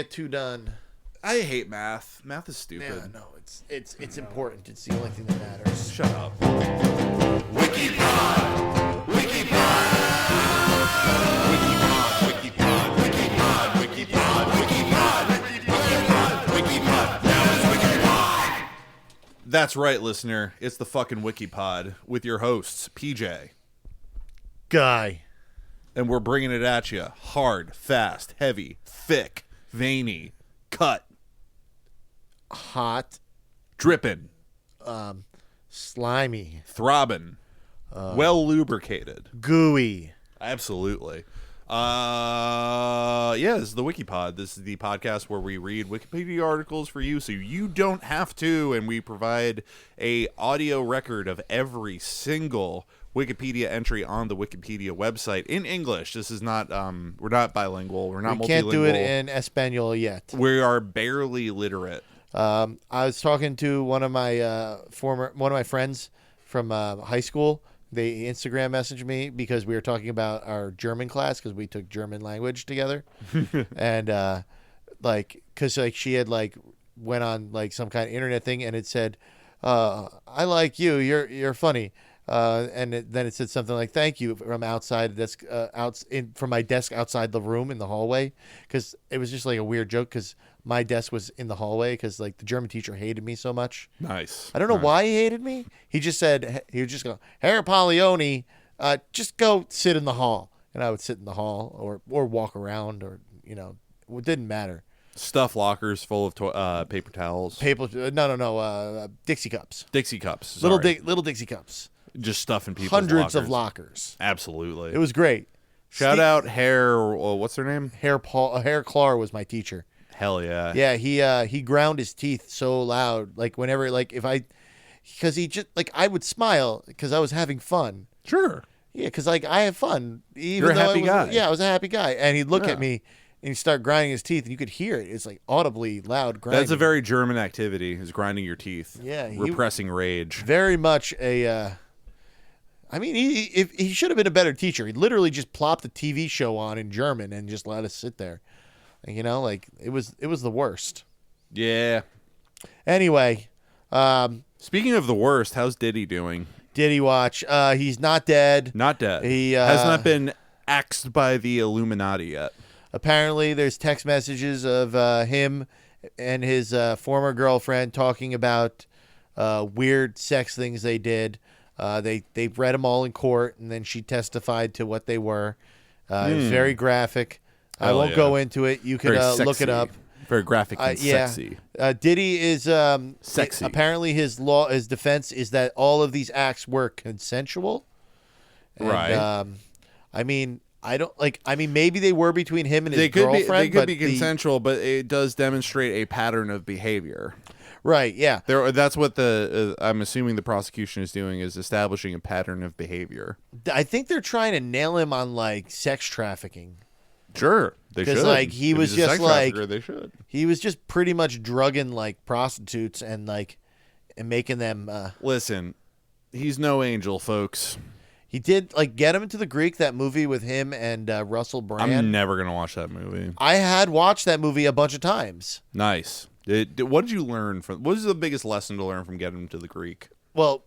Get two done. I hate math. Math is Yeah, stupid. no, it's important. It's the only thing that matters. Shut up. That's right, listener. It's the fucking WikiPod with your hosts, PJ. Guy. And we're bringing it at you hard, fast, heavy, thick, veiny, cut, Hot. dripping, Slimy. throbbing, well lubricated. Gooey. Absolutely. This is the WikiPod. This is the podcast where we read Wikipedia articles for you so you don't have to, and we provide a audio record of every single Wikipedia entry on the Wikipedia website in English. This is not we're not bilingual. We're not multilingual. We can't do it in Espanol yet. We are barely literate. I was talking to one of my friends from high school. They Instagram messaged me because we were talking about our German class because we took German language together, and because she had went on some kind of internet thing and it said, "I like you. You're funny." Then it said something like "Thank you" from outside the desk, from my desk outside the room in the hallway, because it was just a weird joke because my desk was in the hallway because the German teacher hated me so much. Nice. I don't know why he hated me. He just said he would just go, "Herr Paglioni, just go sit in the hall," and I would sit in the hall or walk around or it didn't matter. Stuff lockers full of paper towels. Dixie cups. Dixie cups. Sorry. Little Dixie cups. Just stuffing people's Hundreds lockers. of lockers. Absolutely. It was great. Shout out Herr, what's her name? Herr Klar was my teacher. Hell yeah. Yeah, he ground his teeth so loud. Whenever, because he just, I would smile because I was having fun. Sure. Yeah, because, I have fun. You're a happy guy. Yeah, I was a happy guy. And he'd look at me and he'd start grinding his teeth and you could hear it. It's audibly loud grinding. That's a very German activity, is grinding your teeth. Yeah. Repressing rage. Very much a, he should have been a better teacher. He literally just plopped the TV show on in German and just let us sit there. It was the worst. Yeah. Anyway, speaking of the worst, how's Diddy doing? Diddy watch. He's not dead. Not dead. He has not been axed by the Illuminati yet. Apparently, there's text messages of him and his former girlfriend talking about weird sex things they did. They read them all in court, and then she testified to what they were. It was very graphic. I won't go into it. You can look it up. Very graphic and sexy. Diddy is sexy. Apparently, his defense is that all of these acts were consensual. And, right. Maybe they were between him and his girlfriend. They could be consensual, but it does demonstrate a pattern of behavior. Right. Yeah. That's what I'm assuming the prosecution is doing, is establishing a pattern of behavior. I think they're trying to nail him on sex trafficking. Sure, they should. Because he was just they should. He was just pretty much drugging prostitutes and making them. Listen, he's no angel, folks. He did Get Him to the Greek, that movie with him and Russell Brand. I'm never gonna watch that movie. I had watched that movie a bunch of times. Nice. What did you learn from? What is the biggest lesson to learn from Get Him to the Greek? Well,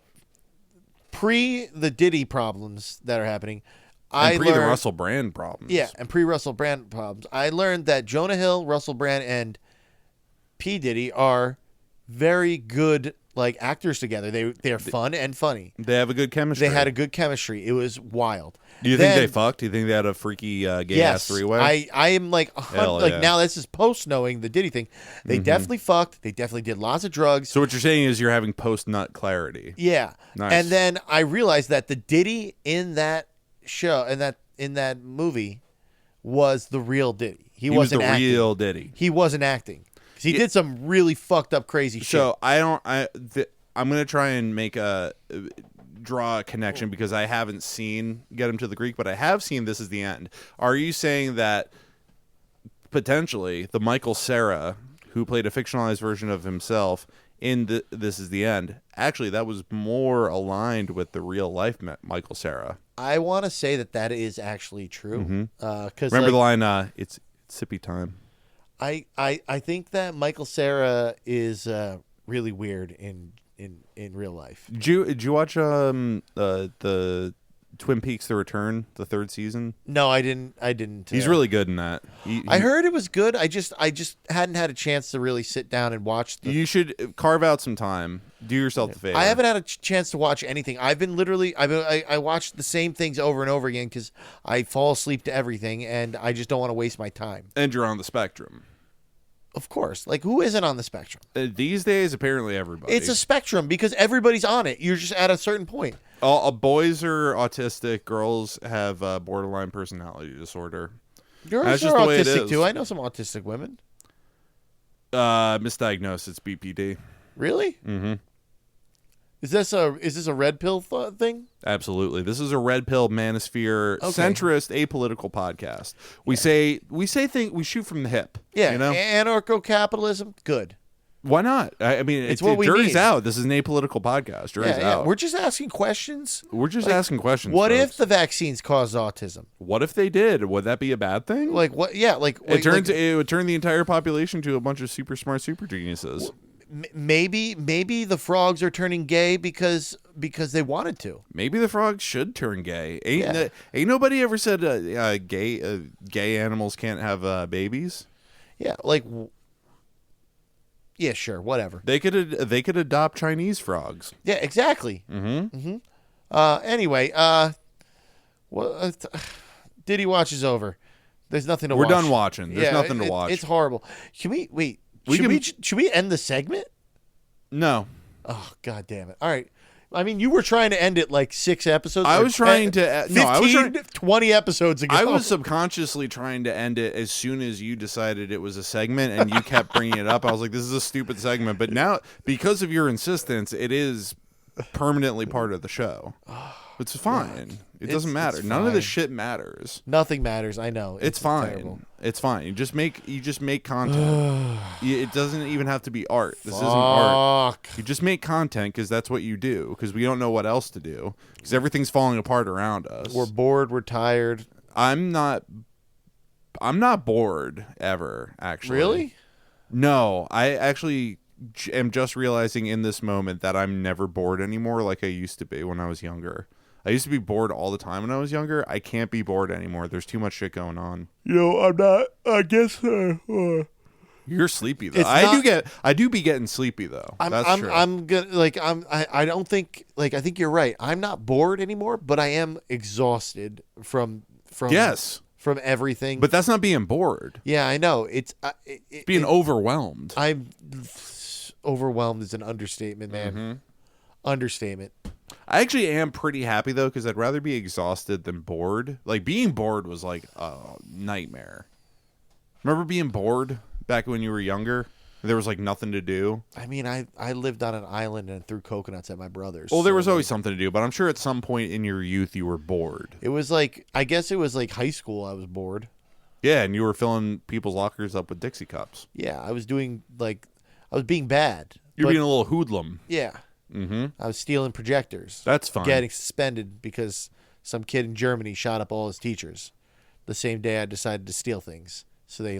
pre the Diddy problems that are happening. And pre the Russell Brand problems. Yeah, and pre-Russell Brand problems. I learned that Jonah Hill, Russell Brand, and P. Diddy are very good actors together. They're fun and funny. They have a good chemistry. They had a good chemistry. It was wild. Do you think they fucked? Do you think they had a freaky gay-ass three-way? I am now this is post knowing the Diddy thing. They definitely fucked. They definitely did lots of drugs. So what you're saying is you're having post-nut clarity. Yeah. Nice. And then I realized that the Diddy in that show in that movie was the real Diddy. He wasn't the acting. Real Diddy. He wasn't acting. He did some really fucked up crazy shit. So I'm gonna try and draw a connection because I haven't seen Get Him to the Greek, but I have seen This Is the End. Are you saying that potentially the Michael Cera, who played a fictionalized version of himself in This Is the End, actually that was more aligned with the real life Michael Cera? I want to say that is actually true. Remember the line, it's sippy time. I think that Michael Cera is really weird in real life. Did you watch the Twin Peaks: The Return, the 3rd season? No, I didn't. He's really good in that. I heard it was good. I just hadn't had a chance to really sit down and watch. You should carve out some time. Do yourself the favor. I haven't had a chance to watch anything. I watched the same things over and over again because I fall asleep to everything, and I just don't want to waste my time. And you're on the spectrum. Of course. Like, who isn't on the spectrum? These days, apparently everybody. It's a spectrum because everybody's on it. You're just at a certain point. Boys are autistic. Girls have borderline personality disorder. Girls That's are just the way it autistic is. too. I know some autistic women. Misdiagnosed. It's BPD. Really? Mm-hmm. Is this a red pill thing? Absolutely. This is a red pill manosphere centrist apolitical podcast. We say things, we shoot from the hip. Yeah. You know? Anarcho-capitalism, good. Why not? I mean, It's what we jury's need. out. This is an apolitical podcast. Jury's out. We're just asking questions. We're just asking questions. What folks. if the vaccines cause autism? What if they did? Would that be a bad thing? Like what? Yeah, like it would turn the entire population to a bunch of super smart super geniuses. Maybe the frogs are turning gay because they wanted to. Maybe the frogs should turn gay. Yeah. Ain't nobody ever said gay animals can't have babies. Yeah, like yeah, sure, whatever. They could adopt Chinese frogs. Yeah, exactly. Mm-hmm. Anyway, Diddy Watch is over. There's nothing to watch. We're done watching. There's nothing to watch. It's horrible. Can we wait? Should we end the segment? No. Oh, God damn it. All right. I mean, you were trying to end it like 6 episodes. I was trying to... 20 episodes ago. I was subconsciously trying to end it as soon as you decided it was a segment and you kept bringing it up. I was like, this is a stupid segment. But now, because of your insistence, it is permanently part of the show. It's fine. It doesn't matter. None of this shit matters. Nothing matters. I know. It's fine. Terrible. It's fine. You just make content. It doesn't even have to be art. This isn't art. You just make content because that's what you do. Because we don't know what else to do. Because everything's falling apart around us. We're bored. We're tired. I'm not bored ever. Actually, really? No, I actually am just realizing in this moment that I'm never bored anymore, like I used to be when I was younger. I used to be bored all the time when I was younger. I can't be bored anymore. There's too much shit going on. You know, I'm not. I guess. You're sleepy though. I do be getting sleepy though. That's true. I'm good. Like I don't think. Like I think you're right. I'm not bored anymore, but I am exhausted from yes. From everything. But that's not being bored. Yeah, I know. It's being overwhelmed. I'm overwhelmed is an understatement, man. Mm-hmm. Understatement. I actually am pretty happy though, because I'd rather be exhausted than bored. Like being bored was like a nightmare. Remember being bored back when you were younger? There was like nothing to do. I mean, I lived on an island and threw coconuts at my brothers. Well, there was always something to do, but I'm sure at some point in your youth you were bored. It was like, I guess it was like high school. I was bored. Yeah, and you were filling people's lockers up with Dixie cups. Yeah, I was being bad. You're being a little hoodlum. Yeah. Mm-hmm. I was stealing projectors. That's fine. Getting suspended because some kid in Germany shot up all his teachers the same day I decided to steal things. So they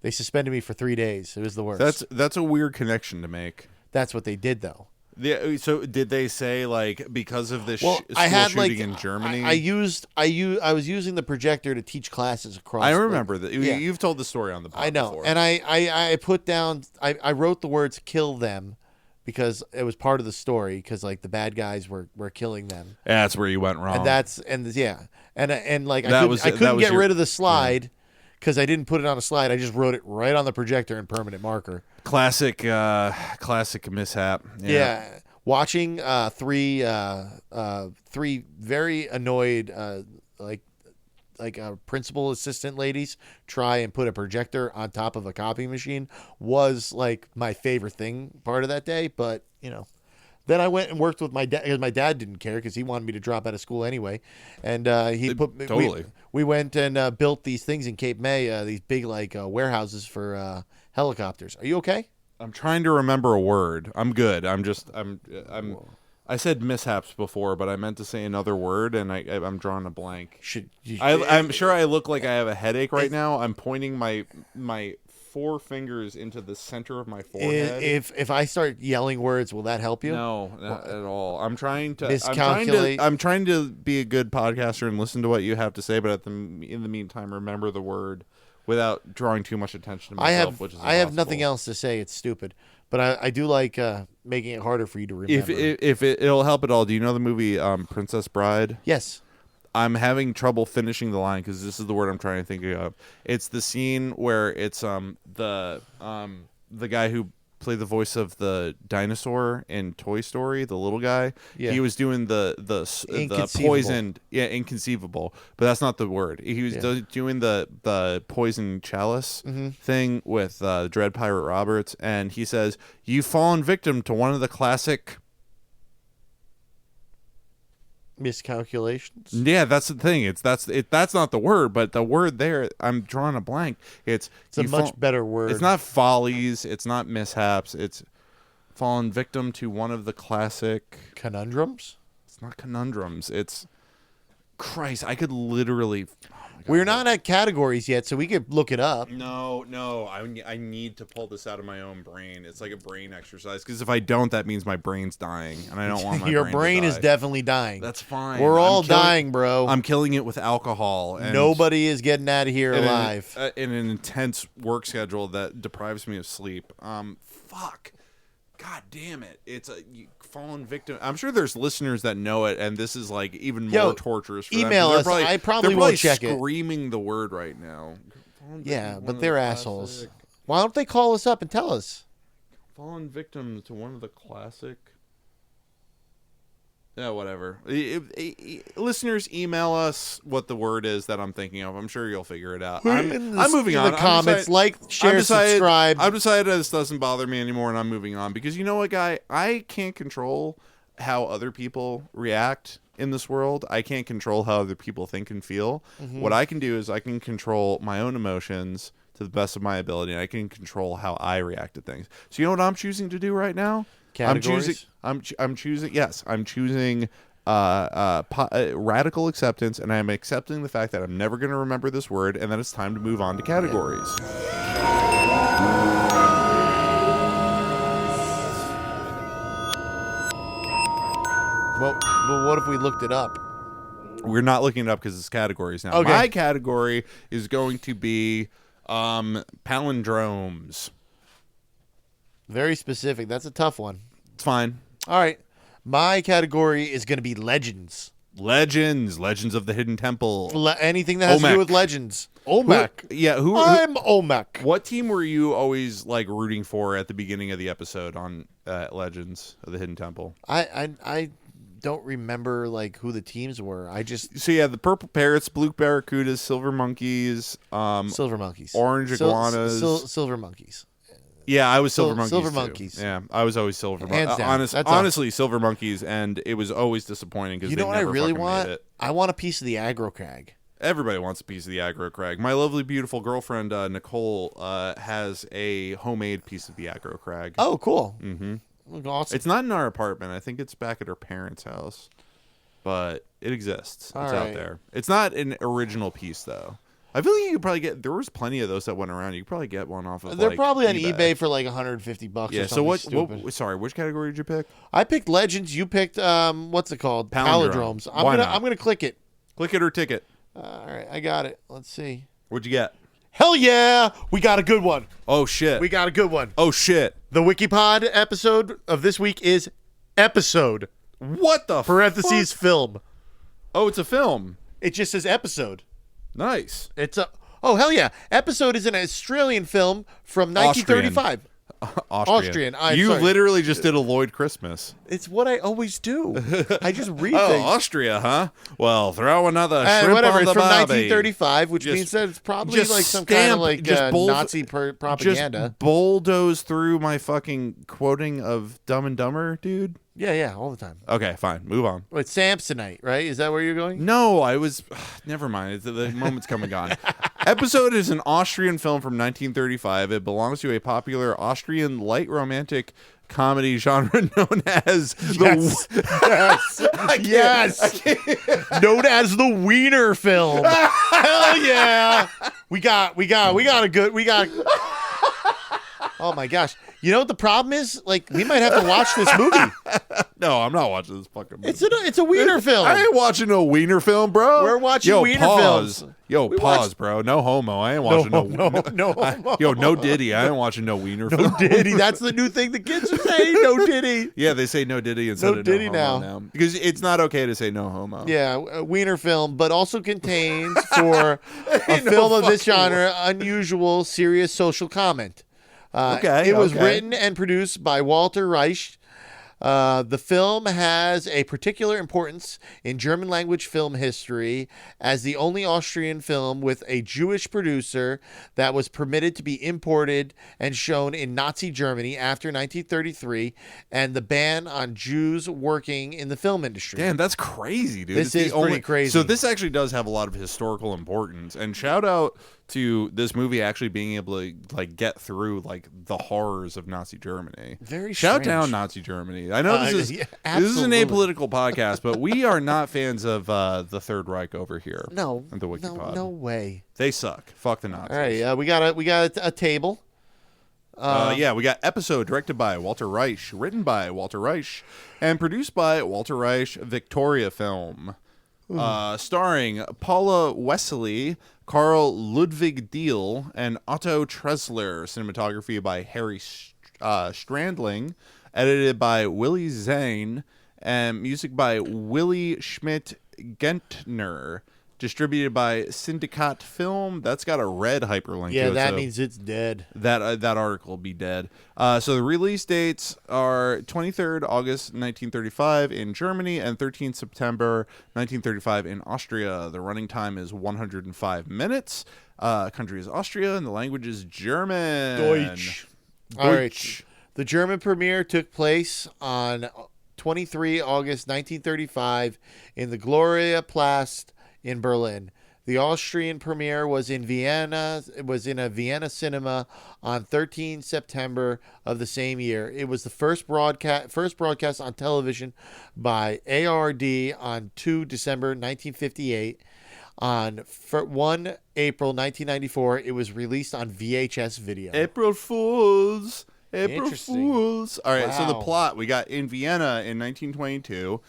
suspended me for 3 days. It was the worst. That's a weird connection to make. That's what they did, though. Yeah. So did they say like because of this school shooting in Germany? I was using the projector to teach classes across. I remember that. Yeah. You've told the story on the podcast. I know, before. and I put down. I wrote the words "kill them" because it was part of the story. Because like the bad guys were killing them. Yeah, that's where you went wrong. And I couldn't get rid of the slide. Because I didn't put it on a slide, I just wrote it right on the projector in permanent marker. Classic mishap. Yeah, watching three very annoyed principal assistant ladies try and put a projector on top of a copy machine was like my favorite part of that day. But then I went and worked with my dad because my dad didn't care because he wanted me to drop out of school anyway, and we went and built these things in Cape May, these big warehouses for helicopters. Are you okay? I'm trying to remember a word. I'm good. I I said mishaps before, but I meant to say another word, and I'm drawing a blank. I'm I'm sure I look like I have a headache right now. I'm pointing my four fingers into the center of my forehead. If I start yelling words, will that help you? No, not at all. I'm trying to Miscalculate. I'm trying to be a good podcaster and listen to what you have to say, but in the meantime, remember the word without drawing too much attention to myself. Which is I have impossible. nothing else to say. It's stupid, but I do like making it harder for you to remember. If it'll help at all, do you know the movie Princess Bride? Yes. I'm having trouble finishing the line because this is the word I'm trying to think of. It's the scene where it's the guy who played the voice of the dinosaur in Toy Story, the little guy. Yeah. He was doing the poisoned, inconceivable, but that's not the word. He was doing the poison chalice thing with Dread Pirate Roberts, and he says, "You've fallen victim to one of the classic." Miscalculations. Yeah, that's the thing. That's not the word, but the word there, I'm drawing a blank. It's a much better word. It's not follies. It's not mishaps. It's fallen victim to one of the classic conundrums. It's not conundrums. It's Christ. I could literally. Oh We're not at categories yet, so we could look it up. No. I need to pull this out of my own brain. It's like a brain exercise because if I don't, that means my brain's dying, and I don't want my Your brain brain to is die. definitely dying. That's fine. We're all dying, bro. I'm killing it with alcohol. And nobody is getting out of here alive. In an intense work schedule that deprives me of sleep. Fuck. God damn it. It's a fallen victim. I'm sure there's listeners that know it, and this is like even more torturous for email them. us. I probably won't check it. Screaming the word right now. Yeah, but they're assholes. Why don't they call us up and tell us? Fallen victim to one of the classic. Yeah, whatever. Listeners, email us what the word is that I'm thinking of. I'm sure you'll figure it out. I'm moving on. The comments, share, subscribe. I've decided this doesn't bother me anymore, and I'm moving on because you know what, guy? I can't control how other people react in this world. I can't control how other people think and feel. Mm-hmm. What I can do is I can control my own emotions to the best of my ability, and I can control how I react to things. So you know what I'm choosing to do right now? Categories? I'm choosing radical acceptance, and I'm accepting the fact that I'm never going to remember this word, and that it's time to move on to categories. Well, what if we looked it up? We're not looking it up because it's categories now. Okay. My category is going to be palindromes. Very specific. That's a tough one. It's fine. All right. My category is going to be legends. Legends of the Hidden Temple. Anything that has to do with legends. Olmec. I'm Olmec. What team were you always like rooting for at the beginning of the episode on Legends of the Hidden Temple? I don't remember like who the teams were. The purple parrots, blue barracudas, silver monkeys, silver monkeys, orange iguanas, silver monkeys. Yeah, I was silver monkeys. Silver too. monkeys. Yeah, I was always silver monkeys. Honestly, silver monkeys, and it was always disappointing because you know what I really want? Made it. I want a piece of the aggro crag. Everybody wants a piece of the aggro crag. My lovely, beautiful girlfriend Nicole has a homemade piece of the aggro crag. Oh, cool. Mm-hmm. Awesome. It's not in our apartment. I think it's back at her parents' house, but it exists. It's out there. It's not an original piece though. I feel like you could probably get. There was plenty of those that went around. You could probably get one off of. They're probably on eBay for like $150. Yeah. Or So what? Stupid. Sorry, which category did you pick? I picked legends. You picked what's it called? Palindromes. I'm gonna click it. Click it or ticket. All right, I got it. Let's see. What'd you get? Hell yeah, we got a good one. Oh shit. We got a good one. Oh shit. The Wikipod episode of this week is episode. What the parentheses fuck? Film. Oh, it's a film. It just says episode. Nice. Oh, hell yeah. Episode is an Australian film from 1935. Austrian. You literally just did a Lloyd Christmas. It's what I always do. I just read things. things. Austria, huh? Well, throw another shrimp whatever. on the It's from barbie. 1935, which means that it's probably like some kind of like Nazi propaganda. Just bulldoze through my fucking quoting of Dumb and Dumber, dude. Yeah, all the time. Okay, fine. Move on. Well, it's Samsonite, right? Is that where you're going? No, I was. Never mind. The moment's come and gone. Episode is an Austrian film from 1935. It belongs to a popular Austrian light romantic comedy genre known as Yes. Yes. Known as the Wiener film. Hell yeah. We got a good. Oh my gosh. You know what the problem is? Like, we might have to watch this movie. No, I'm not watching this fucking movie. It's a Wiener film. I ain't watching no Wiener film, bro. We're watching Wiener pause. films. Yo, We pause, watched- bro. No homo. I ain't watching no homo. Yo, no Diddy. I ain't watching no Wiener No film. Diddy. That's the new thing the kids are saying. No Diddy. Yeah, they say no Diddy instead No of Diddy no homo now. because it's not okay to say no homo. Yeah, a Wiener film, but also contains for a Ain't no film of this fucking genre unusual, serious social comment. Okay, It was okay. written and produced by Walter Reich. The film has a particular importance in German language film history as the only Austrian film with a Jewish producer that was permitted to be imported and shown in Nazi Germany after 1933, and the ban on Jews working in the film industry. Damn, that's crazy, dude. This It's is the pretty crazy. So this actually does have a lot of historical importance. And shout out to this movie actually being able to like get through like the horrors of Nazi Germany. Very Shout strange. down Nazi Germany. I know this is Yeah, this is an absolutely. apolitical podcast, but we are not fans of the Third Reich over here. No, at the WikiPod. no way. They suck. Fuck the Nazis. All right, we got a table. Yeah, we got episode directed by Walter Reich, written by Walter Reich, and produced by Walter Reich Victoria Film. Starring Paula Wesley, Carl Ludwig Diehl, and Otto Tressler. Cinematography by Harry Strandling. Edited by Willie Zane. And music by Willie Schmidt-Gentner. Distributed by Syndicat Film. That's got a red hyperlink. Yeah, to it, that so means it's dead. that article will be dead. So the release dates are 23rd August 1935 in Germany and 13th September 1935 in Austria. The running time is 105 minutes. Country is Austria and the language is German. Deutsch. All right. The German premiere took place on 23 August 1935 in the Gloria Platz in Berlin. The Austrian premiere was in Vienna. It was in a Vienna cinema on 13 September of the same year. It was the first broadcast on television by ARD on 2 December 1958. On 1 April 1994, it was released on VHS video. April Fools. April Interesting. Fools. All right, so the Wow. plot, we got in Vienna in 1922,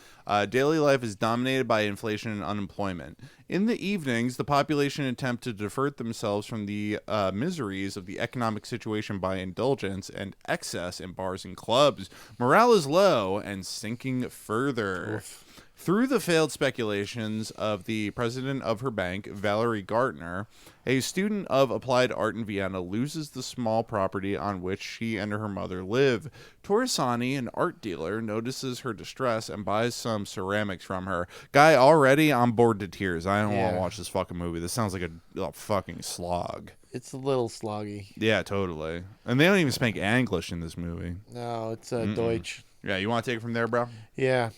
daily life is dominated by inflation and unemployment. In the evenings, the population attempt to divert themselves from the miseries of the economic situation by indulgence and excess in bars and clubs. Morale is low and sinking further. Oof. Through the failed speculations of the president of her bank, Valerie Gartner, a student of applied art in Vienna loses the small property on which she and her mother live. Torresani, an art dealer, notices her distress and buys some ceramics from her. Guy already on board to tears. I don't want to Yeah. watch this fucking movie. This sounds like a fucking slog. It's a little sloggy. Yeah, totally. And they don't even speak English in this movie. No, it's Deutsch. Yeah, you want to take it from there, bro? Yeah.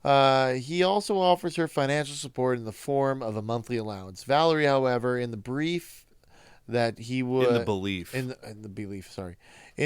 He also offers her financial support in the form of a monthly allowance. Valerie, however, in the belief that he would In the belief. in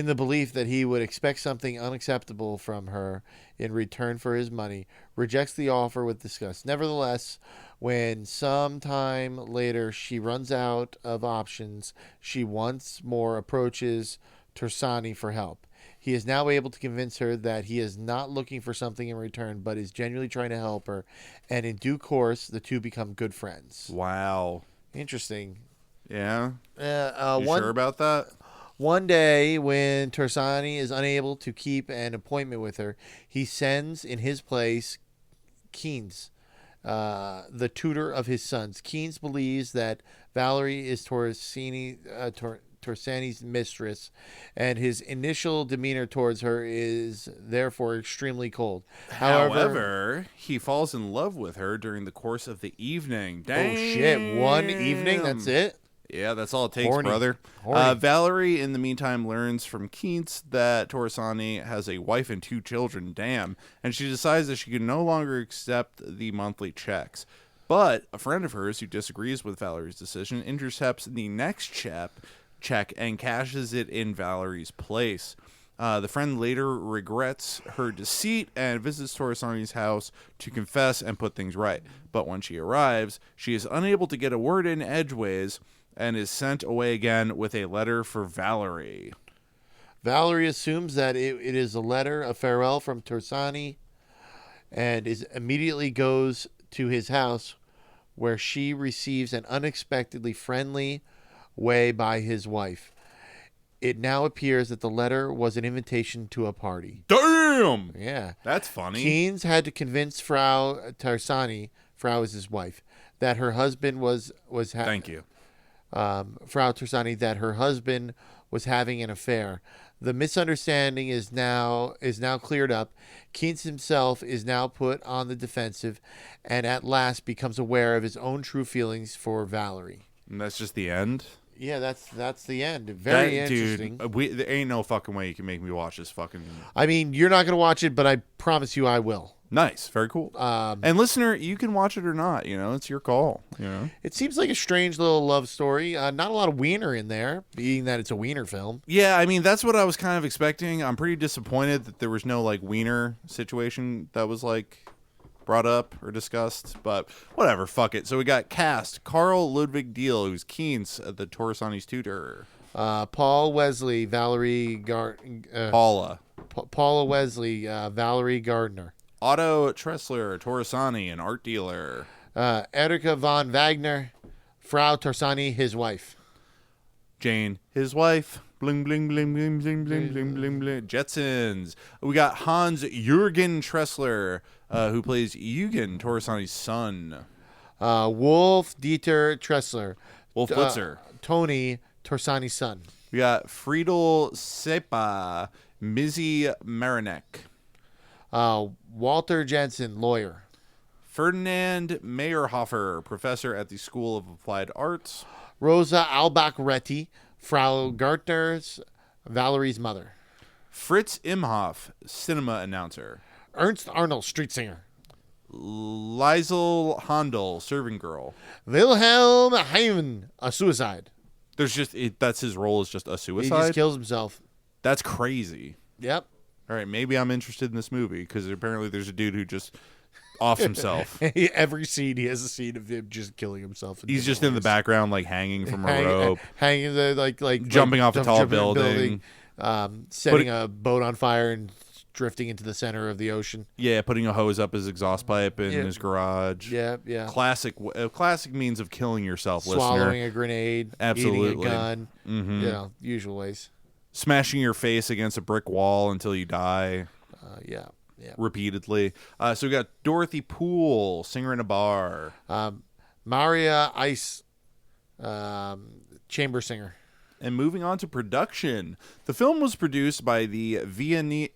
the belief that he would expect something unacceptable from her in return for his money, rejects the offer with disgust. Nevertheless, when sometime later she runs out of options, she once more approaches Tersani for help. He is now able to convince her that he is not looking for something in return, but is genuinely trying to help her. And in due course, the two become good friends. Wow. Interesting. Yeah? You One sure about that? One day, when Tersani is unable to keep an appointment with her, he sends in his place Keynes, the tutor of his sons. Keynes believes that Valerie is Torsani's mistress, and his initial demeanor towards her is therefore extremely cold. However, he falls in love with her during the course of the evening. Damn. Oh shit! One evening, that's it. Yeah, that's all it takes, Horny. brother. Horny. Valerie, in the meantime, learns from Keats that Torresani has a wife and 2 children. Damn. And she decides that she can no longer accept the monthly checks. But a friend of hers who disagrees with Valerie's decision intercepts the next check and cashes it in Valerie's place. The friend later regrets her deceit and visits Torresani's house to confess and put things right. But when she arrives, she is unable to get a word in edgeways and is sent away again with a letter for Valerie. Valerie assumes that it is a letter of farewell from Torresani and immediately goes to his house, where she receives an unexpectedly friendly way by his wife. It now appears that the letter was an invitation to a party. Damn! Yeah. That's funny. Keynes had to convince Frau Torresani, Frau is his wife, that her husband was Thank you. Frau Torresani, that her husband was having an affair. The misunderstanding is now cleared up. Keynes himself is now put on the defensive and at last becomes aware of his own true feelings for Valerie. And that's just the end? Yeah, that's the end. Very interesting. Dude, there ain't no fucking way you can make me watch this fucking... I mean, you're not going to watch it, but I promise you I will. Nice. Very cool. And listener, you can watch it or not. You know, it's your call. You know, it seems like a strange little love story. Not a lot of wiener in there, being that it's a wiener film. Yeah, I mean, that's what I was kind of expecting. I'm pretty disappointed that there was no, like, wiener situation that was, like, brought up or discussed. But whatever, fuck it. So we got cast Carl Ludwig Deal, who's Keynes, the Torresani's tutor. Paul Wesley, Valerie Paula Wesley, Valerie Gardner. Otto Tressler, Torresani, an art dealer. Erika von Wagner, Frau Torresani, his wife. Jane, his wife. Bling, bling, bling, bling, bling, bling, bling, bling, bling. Jetsons. We got Hans Jürgen Tressler, who plays Eugen, Torresani's son. Wolf Dieter Tressler. Wolf Blitzer. Tony, Torresani's son. We got Friedel Sepa, Mizzy Marinek. Walter Jensen, lawyer. Ferdinand Meyerhofer, professor at the School of Applied Arts. Rosa Albach-Retti, Frau Gartner's, Valerie's mother. Fritz Imhoff, cinema announcer. Ernst Arnold, street singer. Liesel Handel, serving girl. Wilhelm Heimann, a suicide. There's just that's his role is just a suicide. He just kills himself. That's crazy. Yep. All right, maybe I'm interested in this movie because apparently there's a dude who just offs himself. Every scene, he has a scene of him just killing himself. He's just in the background, like hanging from a rope, hanging like jumping off a tall building, setting a boat on fire and drifting into the center of the ocean. Yeah, putting a hose up his exhaust pipe in his garage. Yeah, yeah. Classic means of killing yourself, Swallowing listener. a grenade, Absolutely. eating a gun. Mm-hmm. You know, usual ways. Smashing your face against a brick wall until you die. Yeah. Repeatedly. So we got Dorothy Poole, singer in a bar. Maria Ice, chamber singer. And moving on to production, the film was produced by the Viennese.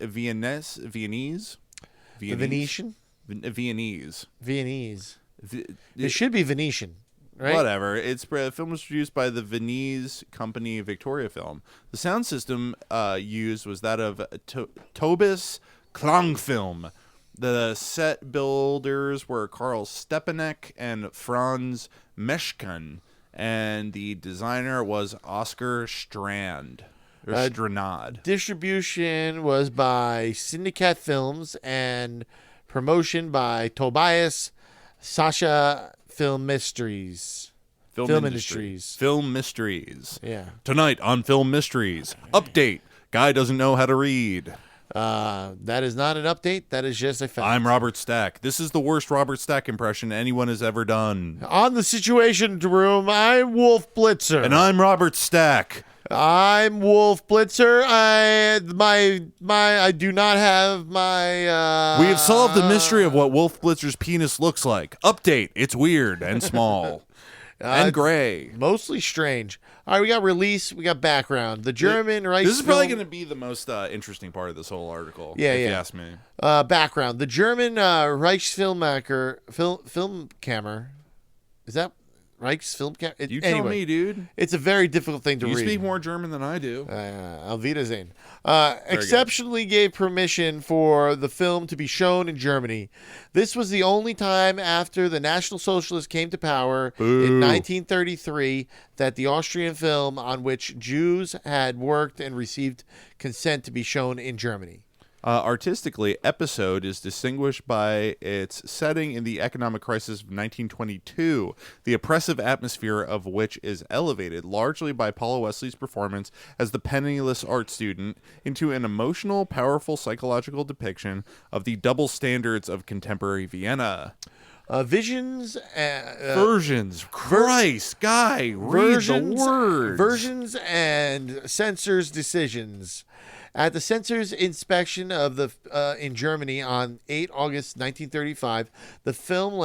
It should be Venetian, right? Whatever. The film was produced by the Viennese company Victoria Film. The sound system used was that of Tobis Klangfilm. The set builders were Karl Stepanek and Franz Meschkan, and the designer was Oscar Strand. Or Stranad. Distribution was by Syndicate Films and promotion by Tobias Sasha Film Mysteries. Film Industries. Yeah. Tonight on Film Mysteries. Update. Guy doesn't know how to read. That is not an update. That is just a fact. I'm Robert Stack. This is the worst Robert Stack impression anyone has ever done. On the Situation Room, I'm Wolf Blitzer. And I'm Robert Stack. I'm Wolf Blitzer. I do not have my. We have solved the mystery of what Wolf Blitzer's penis looks like. Update. It's weird and small. And gray. Mostly strange. All right, we got release. We got background. The German Reich. This is probably going to be the most interesting part of this whole article. Yeah, if yeah. you ask me. Background. The German Reichsfilmmacher, Filmkammer. Is that Reichsfilm. You tell me, dude. It's a very difficult thing to read. You speak more German than I do. Auf Wiedersehen. Exceptionally gave permission for the film to be shown in Germany. This was the only time after the National Socialists came to power in 1933 that the Austrian film on which Jews had worked and received consent to be shown in Germany. Artistically, Episode is distinguished by its setting in the economic crisis of 1922, the oppressive atmosphere of which is elevated largely by Paula Wesley's performance as the penniless art student into an emotional, powerful psychological depiction of the double standards of contemporary Vienna. Versions. Christ, guy, read the words. Versions and censors' decisions. At the censor's inspection of the in Germany on 8 August 1935, the film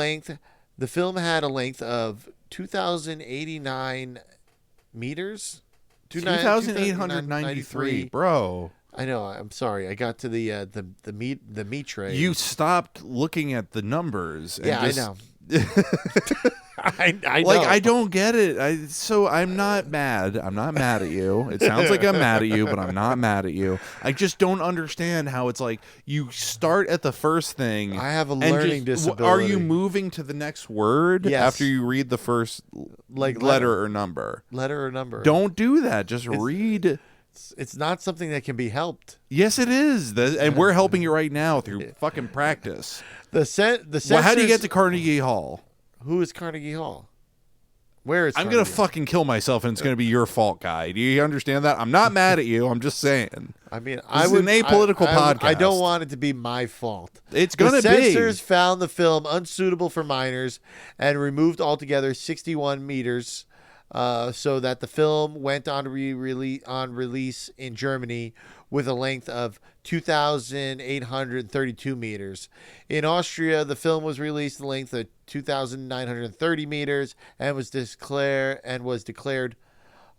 had a length of 2,089 meters. 2,893, bro. I know. I'm sorry. I got to the meat tray. You stopped looking at the numbers. And I know. I know. Like, I don't get it. So I'm not mad. I'm not mad at you. It sounds like I'm mad at you, but I'm not mad at you. I just don't understand how it's like you start at the first thing. I have a learning disability. Are you moving to the next word after you read the first letter or number? Letter or number. Don't do that. Just read. It's not something that can be helped. Yes, it is. And we're helping you right now through fucking practice. Well, how do you get to Carnegie Hall? Who is Carnegie Hall? Where is I'm going to fucking kill myself, and it's going to be your fault, guy. Do you understand that? I'm not mad at you. I'm just saying. I mean, this is an apolitical podcast. I don't want it to be my fault. It's going to be. The censors found the film unsuitable for minors and removed altogether 61 meters so that the film went on release in Germany with a length of 2,832 meters. In Austria, the film was released the length of 2,930 meters and was declared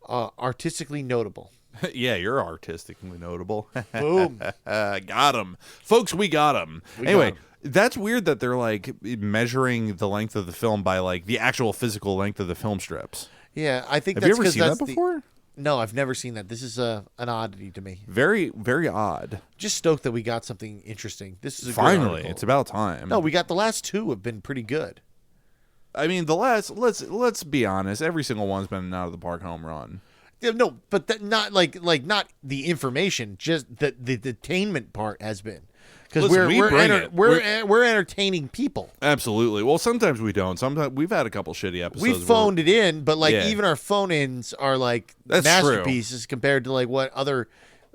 artistically notable. Yeah, you're artistically notable. Boom. Got him. Folks, we got him. Anyway, that's weird that they're like measuring the length of the film by like the actual physical length of the film strips. Yeah, I think Have that's you ever seen that before? No, I've never seen that. This is an oddity to me. Very, very odd. Just stoked that we got something interesting. This is a finally. Good article. It's about time. No, we got the last two have been pretty good. I mean, the last. Let's be honest. Every single one's been an out of the park home run. Yeah, no, but not like not the information. Just the detainment part has been. Because we're entertaining people. Absolutely. Well, sometimes we don't. Sometimes we've had a couple shitty episodes. We phoned it in, but even our phone-ins are like masterpieces compared to like what other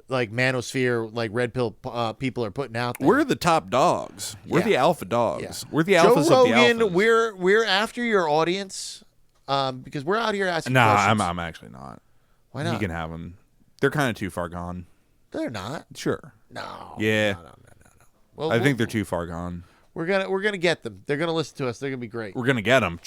like manosphere like red pill people are putting out there. We're the top dogs. We're the alpha dogs. Yeah. We're the Joe alphas Rogan, of the alphas. We're after your audience because we're out here asking questions. I'm actually not. Why not? You can have them. They're kind of too far gone. They're not. Sure. No. Yeah. No. Well, I think they're too far gone. We're gonna get them. They're gonna listen to us. They're gonna be great. We're gonna get them.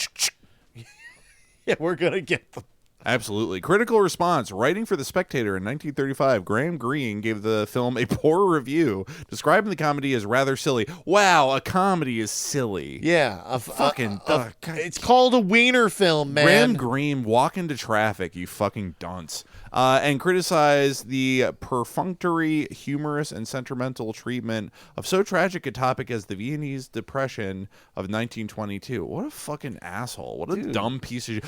Yeah, we're gonna get them. Absolutely. Critical response. Writing for The Spectator in 1935, Graham Greene gave the film a poor review, describing the comedy as rather silly. Wow, a comedy is silly. Yeah. It's called a wiener film, man. Graham Greene, walk into traffic, you fucking dunce. And criticized the perfunctory, humorous, and sentimental treatment of so tragic a topic as the Viennese Depression of 1922. What a fucking asshole. What a dumb piece of shit.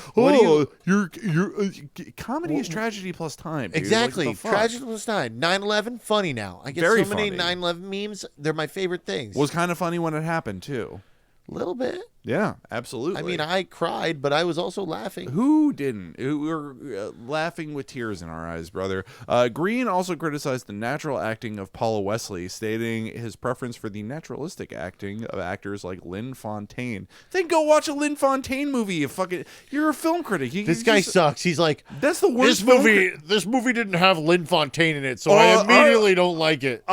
Comedy is tragedy plus time. Dude. Exactly. Like, tragedy plus time. 9/11, funny now. I get Very so many funny. 9/11 memes. They're my favorite things. Was kind of funny when it happened, too. A little bit. Yeah, absolutely. I mean, I cried, but I was also laughing. Who didn't? We were laughing with tears in our eyes, brother. Greene also criticized the natural acting of Paula Wesley, stating his preference for the naturalistic acting of actors like Lynn Fontaine. Then go watch a Lynn Fontaine movie. You're a film critic. This guy sucks. He's like, that's the worst. This movie didn't have Lynn Fontaine in it, so I immediately don't like it.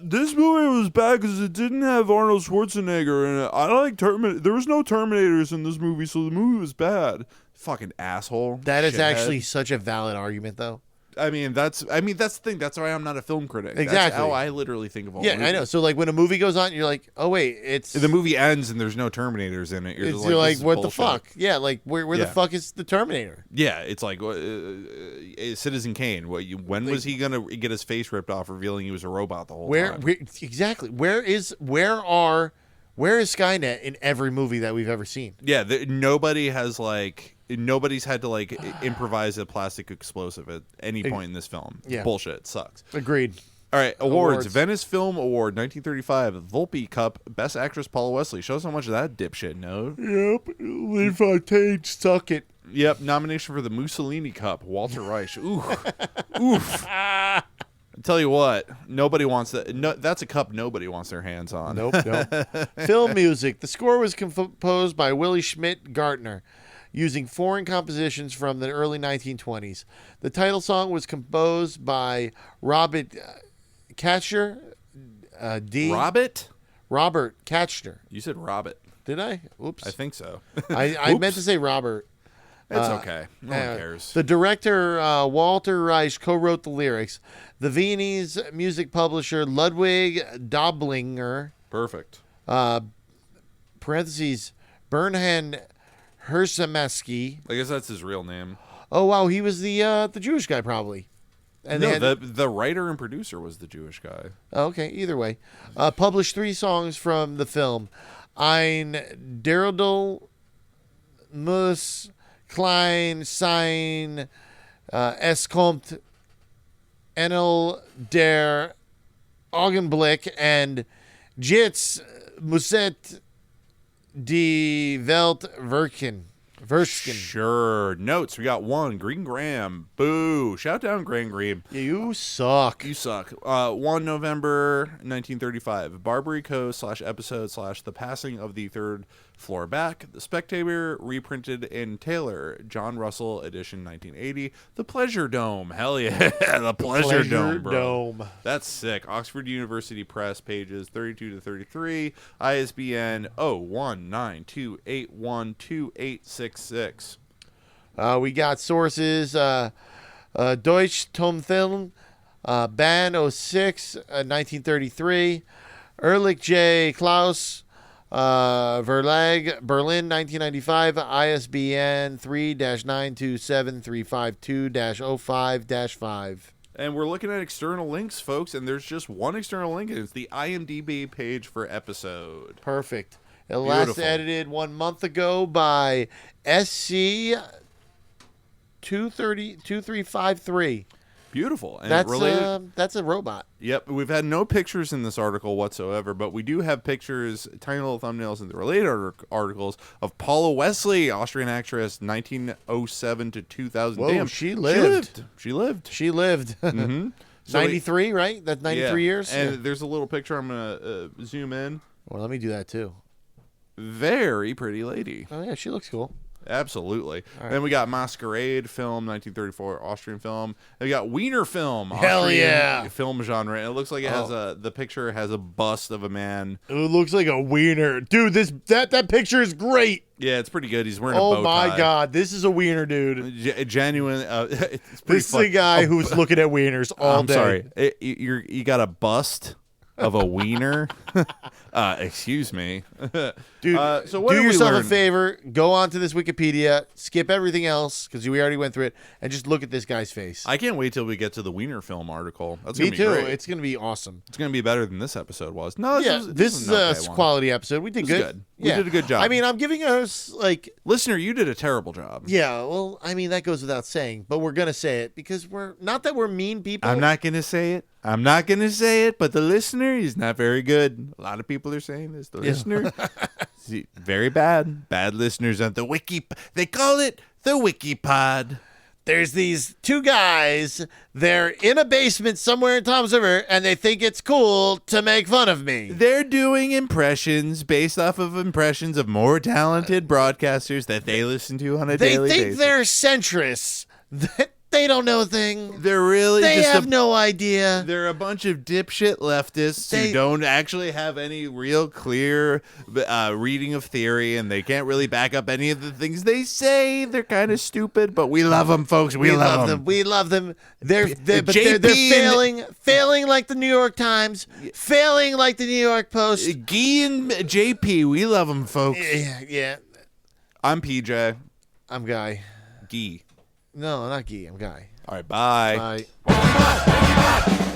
This movie was bad because it didn't have Arnold Schwarzenegger in it. I like there was no Terminators in this movie, so the movie was bad. Fucking asshole. That is actually such a valid argument, though. I mean, that's the thing. That's why I'm not a film critic. Exactly. That's how I literally think of all Yeah, movies. I know. So like when a movie goes on, you're like, oh wait, it's The movie ends and there's no Terminators in it. You're just you're like, like, this is what bullshit. the fuck? Yeah, like where the Yeah. fuck is the Terminator? Yeah, it's like Citizen Kane. When was he gonna get his face ripped off, revealing he was a robot the whole time? Exactly? Where is Skynet in every movie that we've ever seen? Yeah, nobody's had to like improvise a plastic explosive at any point in this film. Yeah. Bullshit. It sucks. Agreed. All right, awards. Venice Film Award 1935, Volpe Cup, Best Actress Paula Wesley. Show us how much of that dipshit know. Yep. Live on Tage, suck it. Yep, nomination for the Mussolini Cup, Walter Reich. Ooh. Oof. I tell you what, nobody wants that. No, that's a cup nobody wants their hands on. Nope. Film music. The score was composed by Willie Schmidt Gartner, using foreign compositions from the early 1920s. The title song was composed by Robert Katcher. Robert Katcher. You said Robert. Did I? Oops. I think so. I meant to say Robert. It's okay. No one cares. The director, Walter Reich, co-wrote the lyrics. The Viennese music publisher, Ludwig Doblinger, Perfect. parentheses, Bernhard Hersemeski. I guess that's his real name. Oh, wow. He was the Jewish guy, probably. And No, the writer and producer was the Jewish guy. Okay, either way. Published 3 songs from the film. Ein Derodel muss klein sein, es kommt Enel der Augenblick, and Jits musset die Welt wirken. Sure. Notes. We got 1. Green Graham. Boo. Shout down Graham Green. You suck. You suck. 1 November 1935. Barbary Co. /episode / The Passing of the Third Floor Back. The Spectator reprinted in Taylor. John Russell edition 1980. The Pleasure Dome. Hell yeah. The Pleasure Dome, bro. That's sick. Oxford University Press, pages 32 to 33. ISBN 0192812866. We got sources. Deutsch Tomfilm, Ban 06, 1933. Ehrlich J. Klaus, Verlag, Berlin, 1995. ISBN 3-927-352-05-5. And we're looking at external links, folks, and there's just one external link, and it's the IMDb page for episode. Perfect. It last Beautiful. edited 1 month ago by SC 2353. Beautiful. And That's a robot. Yep. We've had no pictures in this article whatsoever, but we do have pictures, tiny little thumbnails in the related articles of Paula Wesley, Austrian actress, 1907 to 2000. Whoa, Damn, she lived. She lived. Mm-hmm. So 93, right? That's 93 years? And there's a little picture. I'm going to zoom in. Well, let me do that too. Very pretty lady. Oh, yeah, she looks cool. Absolutely. Right. Then we got Masquerade film, 1934, Austrian film. And we got Wiener film, Hell Austrian yeah. film genre. And it looks like it has the picture has a bust of a man. It looks like a wiener. Dude, that picture is great. Yeah, it's pretty good. He's wearing a bow tie. Oh my God, this is a wiener, dude. Genuine. It's pretty This is a guy who's looking at wieners all day. I'm sorry. You got a bust of a wiener? Excuse me. Dude, so what do did we yourself learn? a favor. Go on to this Wikipedia, skip everything else because we already went through it, and just look at this guy's face. I can't wait till we get to the Wiener film article. That's Me gonna be too. great. It's going to be awesome. It's going to be better than this episode was. No, This is an a okay one. quality episode. We did This is good. good. We did a good job. I mean, I'm giving us Listener, you did a terrible job. yeah. Well, I mean that goes without saying, but we're gonna say it because we're not that we're mean people. I'm not going to say it. But the listener is not very good. A lot of people are saying this. The listener, see, very bad. Bad listeners on the wiki. They call it the Wikipod. There's these 2 guys. They're in a basement somewhere in Tom's River, and they think it's cool to make fun of me. They're doing impressions based off of impressions of more talented broadcasters that they listen to on a daily basis. They think they're centrists. They don't know a thing. They're really They just have no idea. They're a bunch of dipshit leftists who don't actually have any real clear reading of theory, and they can't really back up any of the things they say. They're kind of stupid, but we love them, folks. We love them. We love them. They're failing like the New York Times, failing like the New York Post. Guy and JP, we love them, folks. Yeah. I'm PJ. I'm Guy. Guy. No, not Guy. I'm Guy. All right, bye. Bye.